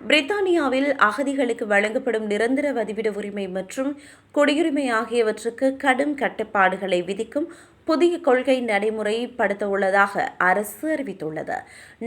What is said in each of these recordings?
பிரித்தானியாவில் அகதிகளுக்கு வழங்கப்படும் நிரந்தர வதிவிட உரிமை மற்றும் குடியுரிமை ஆகியவற்றுக்கு கடும் கட்டுப்பாடுகளை விதிக்கும் புதிய கொள்கை நடைமுறைப்படுத்த உள்ளதாக அரசு அறிவித்துள்ளது.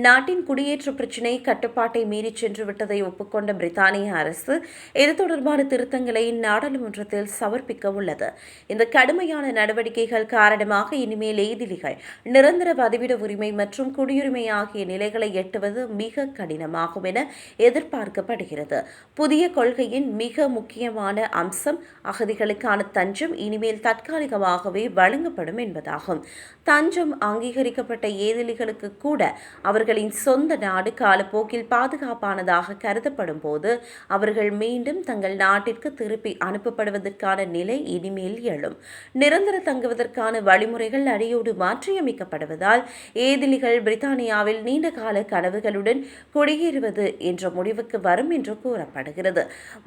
நாட்டின் குடியேற்ற பிரச்சினை கட்டுப்பாட்டை மீறி சென்றுவிட்டதை ஒப்புக்கொண்ட பிரித்தானிய அரசு இது தொடர்பான திருத்தங்களை நாடாளுமன்றத்தில் சமர்ப்பிக்க உள்ளது. இந்த கடுமையான நடவடிக்கைகள் காரணமாக இனிமேல் எதிரிகள் நிரந்தர வதிவிட உரிமை மற்றும் குடியுரிமை ஆகிய நிலைகளை எட்டுவது மிக கடினமாகும் என எதிர்பார்க்கப்படுகிறது. புதிய கொள்கையின் மிக முக்கியமான அம்சம் அகதிகளுக்கான தஞ்சம் இனிமேல் தற்காலிகமாகவே வழங்கப்படும் என்பதாகும். தஞ்சம் அங்கீகரிக்கப்பட்ட ஏதிலிகளுக்கு கூட அவர்களின் சொந்த நாடு காலப்போக்கில் பாதுகாப்பானதாக கருதப்படும் போது அவர்கள் மீண்டும் தங்கள் நாட்டிற்கு திருப்பி அனுப்பப்படுவதற்கான நிலை இனிமேல் எழும். நிரந்தர தங்குவதற்கான வழிமுறைகள் அடியோடு மாற்றியமைக்கப்படுவதால் ஏதிலிகள் பிரித்தானியாவில் நீண்டகால கனவுகளுடன் குடியேறுவது என்ற முடிவுக்கு வரும் என்று கூறப்படுகிறது.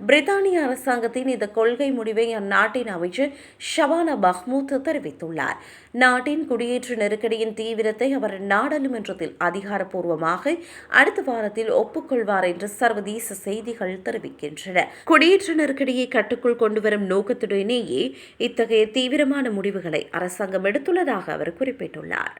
பிரித்தானிய அரசாங்கத்தின் இந்த கொள்கை முடிவை அந்நாட்டின் அமைச்சர் ஷபானா மஹ்மூத் தெரிவித்துள்ளார். நாட்டின் குடியேற்ற நெருக்கடியின் தீவிரத்தை அவர் நாடாளுமன்றத்தில் அதிகாரப்பூர்வமாக அடுத்த வாரத்தில் ஒப்புக்கொள்வார் என்று சர்வதேச செய்திகள் தெரிவிக்கின்றன. குடியேற்ற நெருக்கடியை கட்டுக்குள் கொண்டுவரும் நோக்கத்துடனேயே இத்தகைய தீவிரமான முடிவுகளை அரசாங்கம் எடுத்துள்ளதாக அவர் குறிப்பிட்டுள்ளார்.